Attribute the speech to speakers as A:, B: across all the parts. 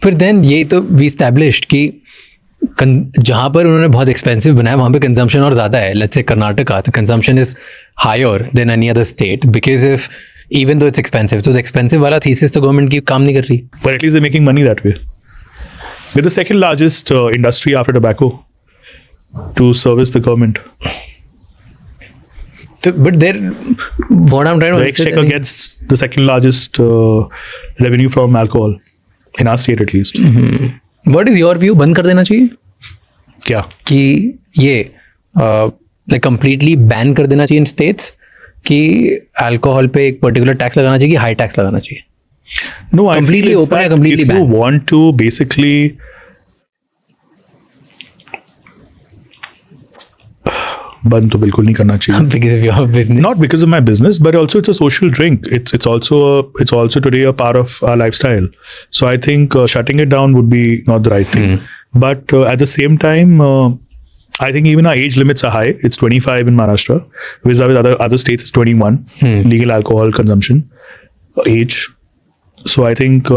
A: फिर देन ये तो वी एस्टैब्लिश्ड कि जहाँ पर उन्होंने बहुत एक्सपेंसिव बनाया वहाँ पे कंजम्पशन और ज़्यादा है. Let's say Karnataka, the consumption is higher than any other state because if even though it's expensive, तो एक्सपेंसिव वाला थीसिस तो गवर्नमेंट की काम नहीं कर रही.
B: But at least they're making money that way. We're the second largest industry after tobacco to service the government.
A: So, but there, what I'm trying to
B: The Exchequer gets the second largest revenue from alcohol in our state at least.
A: What is your view? बंद कर देना चाहिए
B: क्या?
A: कि ये like completely ban कर देना चाहिए in states कि अल्कोहल पे एक पर्टिकुलर टैक्स लगाना चाहिए कि हाई टैक्स लगाना चाहिए?
B: No, I
A: Completely
B: feel in
A: open
B: fact,
A: and completely
B: if you
A: banned.
B: want to basically बंद तो बिल्कुल नहीं करना चाहिए.
A: Because of your business.
B: Not because of my business, but also it's a social drink. It's also today a part of our lifestyle. So I think shutting it down would be not the right thing. But at the same time, I think even our age limits are high. It's 25 in Maharashtra. With other states, it's 21 legal alcohol consumption age. So I think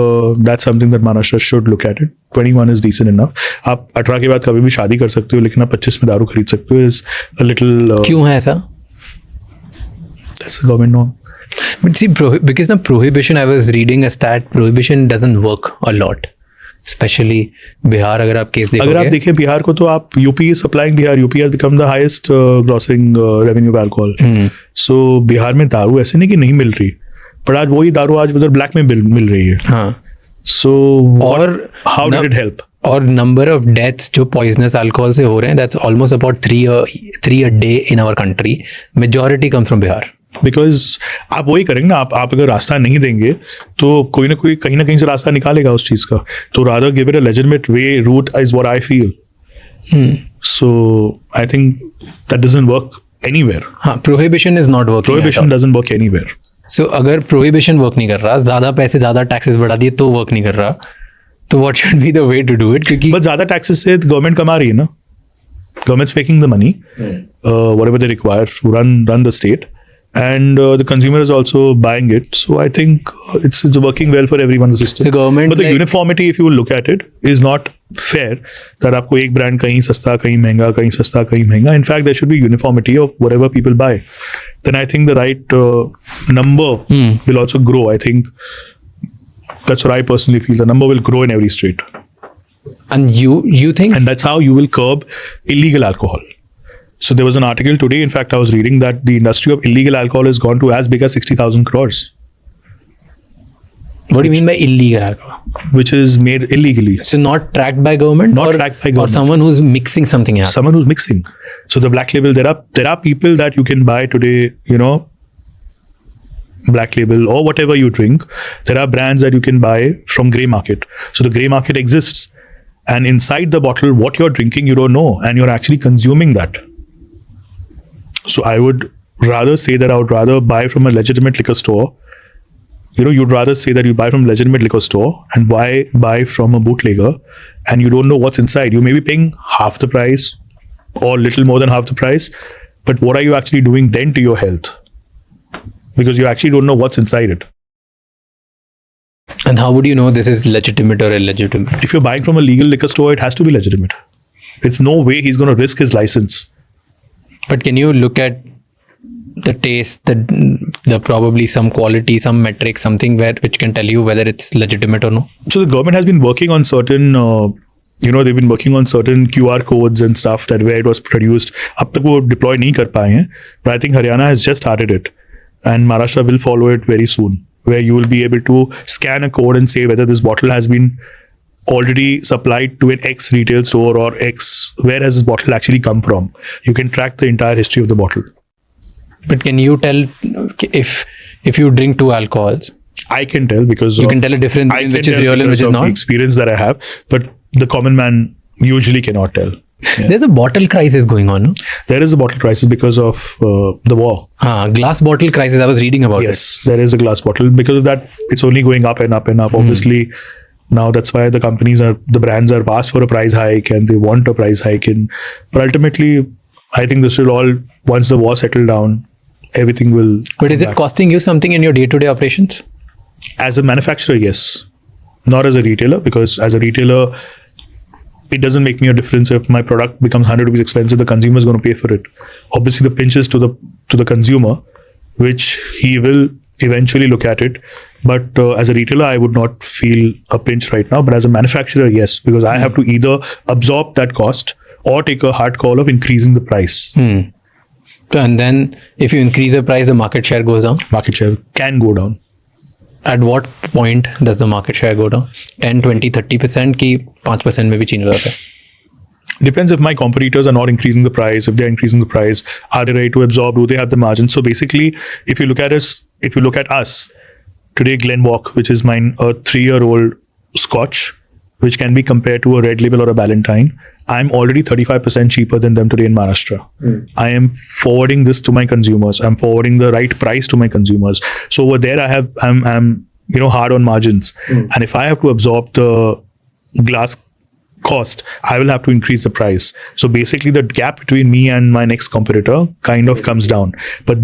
B: that's something that Maharashtra should look at it. 21 is decent enough. आप 18 के बाद कभी भी शादी कर सकते हो, लेकिन आप 25 में दारू खरीद सकते हो. Is a little
A: क्यों है ऐसा?
B: That's the government norm.
A: But see, because now prohibition, I was reading a stat, prohibition doesn't work a lot. Especially Bihar, अगर आप केस देखोगे.
B: अगर आप देखें बिहार को, तो आप UP is supplying Bihar. UP has become the highest grossing revenue of alcohol. So Bihar में दारू ऐसे नहीं कि नहीं मिल रही, पर आज वही दारू आज उधर ब्लैक में मिल रही है.
A: हाँ.
B: So
A: और
B: how did it help?
A: और number of deaths जो poisonous alcohol से हो रहे हैं, that's almost about 3 a day in our country. Majority comes from Bihar.
B: Because आप वही करेंगे ना, आप अगर रास्ता नहीं देंगे तो कोई ना कोई कहीं ना कहीं से रास्ता निकालेगा उस चीज का. तो rather give it a legitimate way route is what I feel. So I think that doesn't work anywhere.
A: हाँ, prohibition is not working.
B: Prohibition doesn't work anywhere.
A: So अगर prohibition work नहीं कर रहा, ज़्यादा पैसे ज़्यादा taxes बढ़ा दिए तो work नहीं कर रहा, तो what should be the way to do it? क्योंकि
B: But ज़्यादा taxes से गवर्नमेंट कमा रही है ना. Government's making the money, whatever they require to run the state, and the consumer is also buying it. So I think it's working well for everyone in the system.
A: So government,
B: but the uniformity, if you look at it, is not fair. that आपको एक brand कहीं सस्ता कहीं महंगा, कहीं सस्ता कहीं महंगा. In fact, there should be uniformity of whatever people buy. Then I think the right number will also grow. I think that's what I personally feel. The number will grow in every state.
A: And you think?
B: And that's how you will curb illegal alcohol. So there was an article today, in fact, I was reading that the industry of illegal alcohol has gone to as big as 60,000 crores.
A: What do you mean by illegal alcohol?
B: Which is made illegally.
A: So not tracked by government?
B: Not tracked by government.
A: Or someone who's mixing something else?
B: Someone who's mixing. So the black label, there are people that you can buy today, black label or whatever you drink. There are brands that you can buy from grey market. So the grey market exists. And inside the bottle, what you're drinking, you don't know. And you're actually consuming that. So I would rather say that I would rather buy from a legitimate liquor store. You'd rather say that you buy from a legitimate liquor store and buy from a bootlegger, and you don't know what's inside. You may be paying half the price or little more than half the price, but what are you actually doing then to your health? Because you actually don't know what's inside it.
A: And how would you know this is legitimate or illegitimate?
B: If you're buying from a legal liquor store, it has to be legitimate. It's no way he's going to risk his license.
A: But can you look at the taste, the probably some quality, some metric, something which can tell you whether it's legitimate or no? So
B: the government has been working on certain, they've been working on certain QR codes and stuff that where it was produced. Ab tak wo deploy nahi kar paaye hain, but I think Haryana has just started it, and Maharashtra will follow it very soon, where you will be able to scan a code and say whether this bottle has been already supplied to an X retail store or X, where has this bottle actually come from? You can track the entire history of the bottle.
A: But can you tell if you drink 2 alcohols?
B: I can tell because
A: you can tell a difference between which is real and which is not.
B: The experience that I have, but the common man usually cannot tell.
A: Yeah. There's a bottle crisis going on, no?
B: There is a bottle crisis because of the war.
A: Glass bottle crisis. I was reading about it.
B: Yes, there is a glass bottle. Because of that, it's only going up and up and up. Obviously, now that's why the brands are asked for a price hike and they want a price hike. But ultimately, I think this will all, once the war settle down, everything will.
A: But is it costing you something in your day-to-day operations?
B: As a manufacturer, yes. Not as a retailer, because as a retailer, it doesn't make me a difference if my product becomes 100 rupees expensive. The consumer is going to pay for it. Obviously, the pinch is to the consumer, which he will eventually look at it. But as a retailer, I would not feel a pinch right now. But as a manufacturer, yes, because I have to either absorb that cost or take a hard call of increasing the price.
A: And then if you increase the price, the market share goes down.
B: Market share can go down.
A: At what point does the market share go down? 10, 20, 30% की 5% में भी चीन जाता है.
B: Depends if my competitors are not increasing the price. If they're increasing the price, are they ready to absorb? Do they have the margin? So basically, if you look at us today, Glenwalk, which is mine, a 3-year-old Scotch, which can be compared to a Red Label or a Ballantine, I'm already 35% cheaper than them today in Maharashtra. I am forwarding this to my consumers. I'm forwarding the right price to my consumers. So over there, I'm hard on margins. And if I have to absorb the glass cost, I will have to increase the price. So basically, the gap between me and my next competitor kind of comes down. But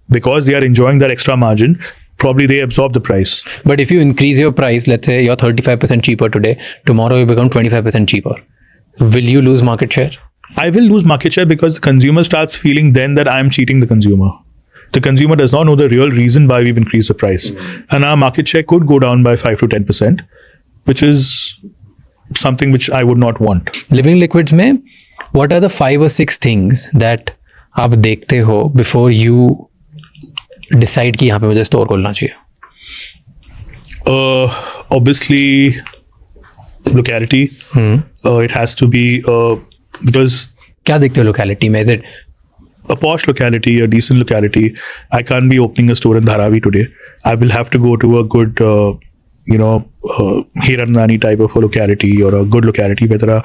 B: because they are enjoying that extra margin, probably they absorb the price.
A: But if you increase your price, let's say you're 35% cheaper today, tomorrow you become 25% cheaper. Will you lose market share?
B: I will lose market share because the consumer starts feeling then that I'm cheating the consumer. The consumer does not know the real reason why we've increased the price. And our market share could go down by 5 to 10%, which is something which I would not want.
A: Living liquids में, what are the 5 or 6 things that आप देखते हो before you decide कि यहाँ पे मुझे store खोलना चाहिए?
B: Obviously, locality. It has to be because
A: क्या देखते हो locality में? Is it
B: a posh locality, a decent locality? I can't be opening a store in Dharavi today. I will have to go to a good, Hiranani type of a locality, or a good locality where there are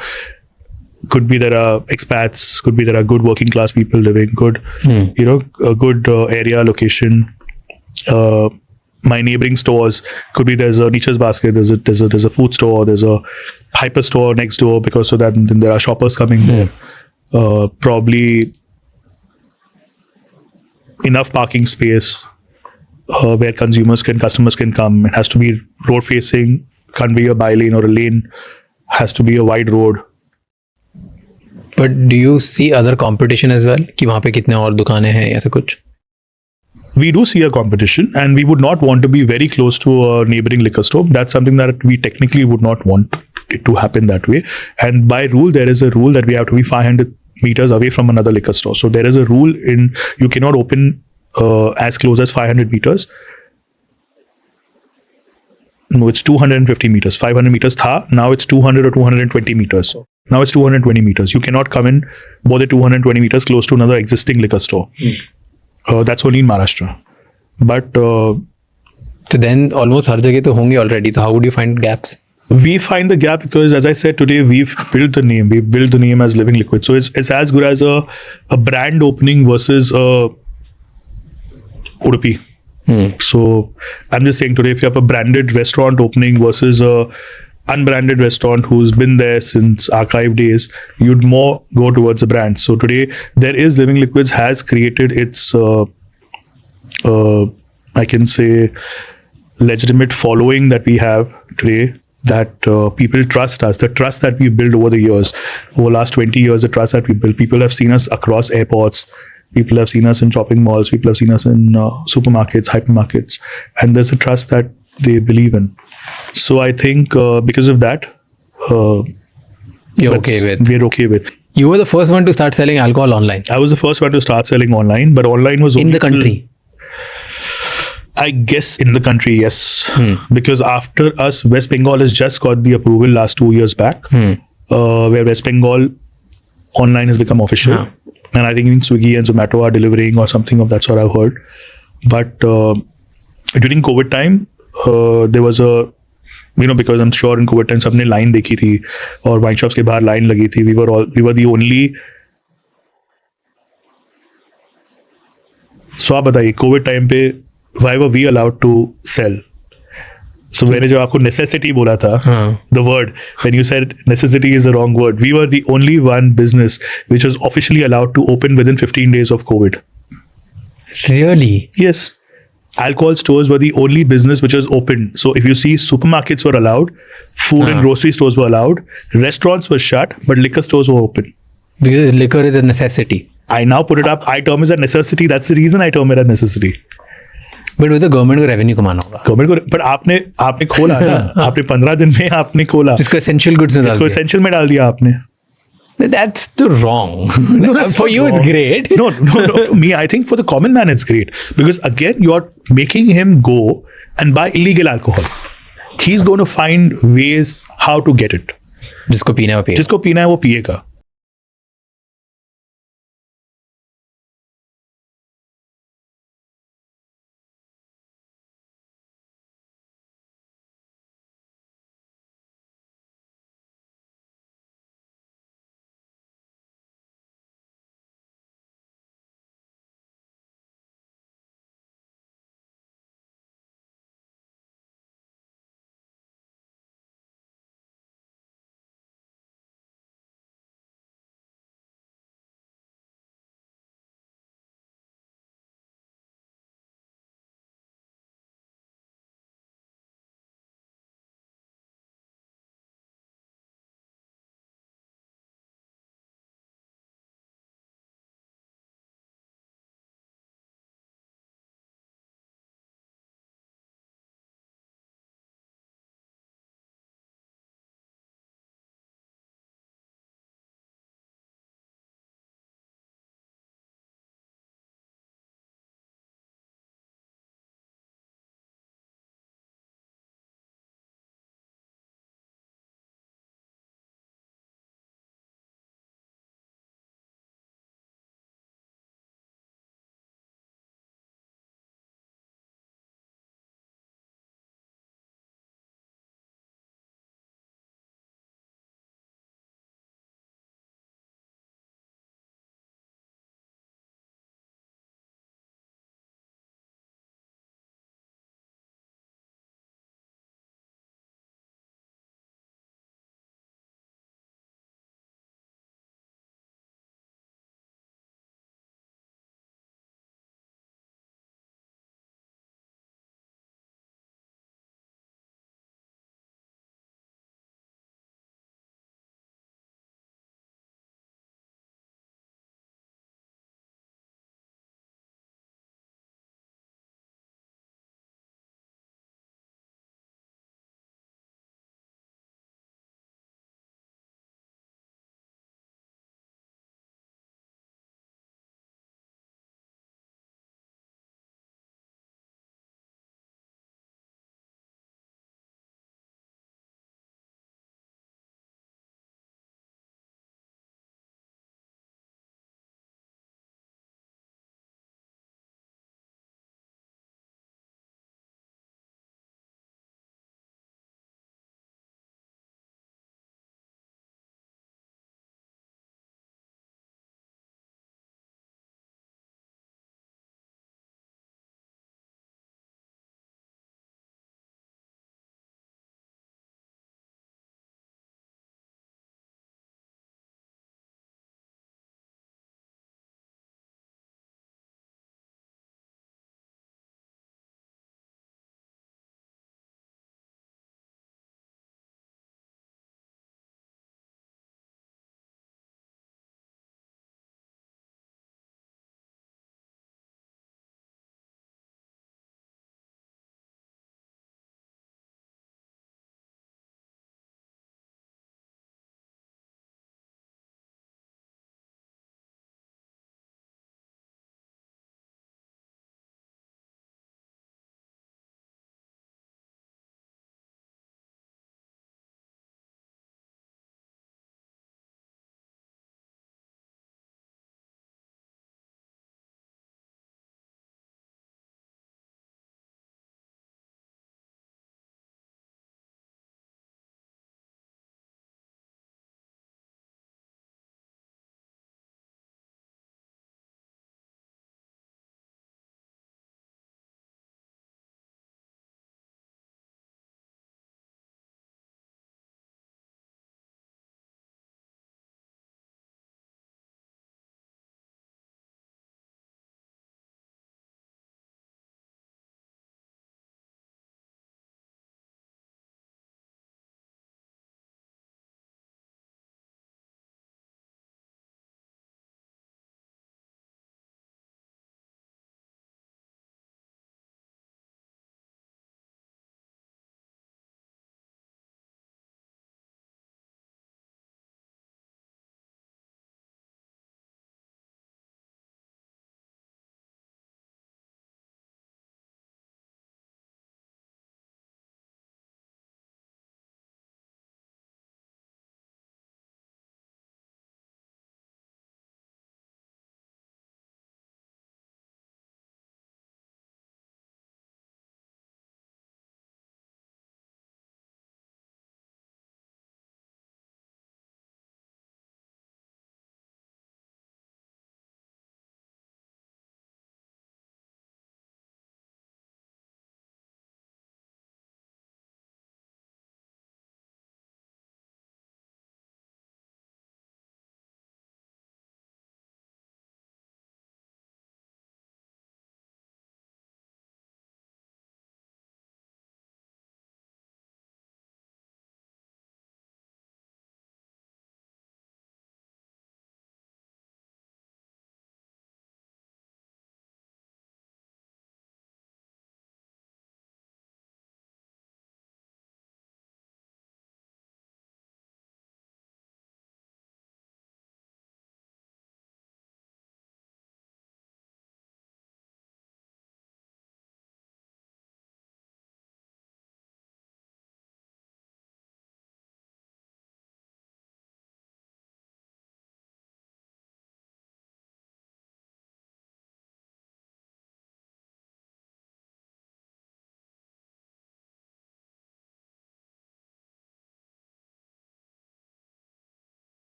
B: expats, could be there are good working class people living, good, a good area location. My neighboring stores could be there's a Nature's Basket, there's a food store, there's a hyper store next door, because so that then there are shoppers coming there. Probably enough parking space where customers can come. It has to be road facing, can't be a by-lane or a lane, has to be a wide road.
A: But do you see other competition as well? कि वहाँ पे कितने और दुकानें हैं ऐसा कुछ?
B: We do see a competition, and we would not want to be very close to a neighboring liquor store. That's something that we technically would not want it to happen that way. And by rule, there is a rule that we have to be 500 meters away from another liquor store. So there is a rule you cannot open as close as 500 meters. No, it's 250 meters. 500 meters tha, now it's 200 or 220 meters. Now it's 220 meters. You cannot come in more than 220 meters close to another existing liquor store. That's only in Maharashtra. But
A: so then almost हर जगह तो होंगे already. So how would you find gaps?
B: We find the gap because, as I said today, we've built the name. We've built the name as Living Liquid. So it's as good as a brand opening versus Udupi. So I'm just saying today, if you have a branded restaurant opening versus a unbranded restaurant who's been there since archive days, you'd more go towards the brand. So today, there is Living Liquids has created its, I can say, legitimate following that we have today, that people trust us. The trust that we built over the years, over the last 20 years, the trust that we built. People have seen us across airports. People have seen us in shopping malls. People have seen us in supermarkets, hypermarkets. And there's a trust that they believe in. So I think because of that,
A: we're okay with. You were the first one to start selling alcohol online.
B: I was the first one to start selling online, but online was only
A: in the country.
B: I guess in the country, yes. Because after us, West Bengal has just got the approval last 2 years back, where West Bengal online has become official. And I think even Swiggy and Zomato are delivering or something of that sort, I've heard. But during COVID time, there was a, because I'm sure in COVID time, सबने line देखी थी और wine shops के बाहर line लगी थी. We were the only. So आप बताइए, COVID time पे why were we allowed to sell? So मैंने जब आपको necessity बोला था, the word, when you said necessity is the wrong word, we were the only one business which was officially allowed to open within 15 days of COVID.
A: Really?
B: Yes. alcohol stores were the only business which was open. So if you see, supermarkets were allowed, food and grocery stores were allowed, restaurants were shut, but liquor stores were open.
A: Because liquor is a necessity.
B: I now put it up. I term it as necessity. That's the reason I term it as necessity.
A: But with the government को revenue कमाना होगा.
B: Government को, but आपने खोला ना, आपने 15 दिन में आपने खोला.
A: इसको essential goods में डाल
B: इसको
A: दिया.
B: essential में डाल दिया आपने.
A: That's the wrong.
B: No, that's
A: For
B: not
A: you,
B: wrong.
A: it's great.
B: No. For me, I think for the common man, it's great because again, you're making him go and buy illegal alcohol. He's going to find ways how to get it.
A: जिसको पीना है वो पिए.
B: जिसको पीना है वो पिएगा.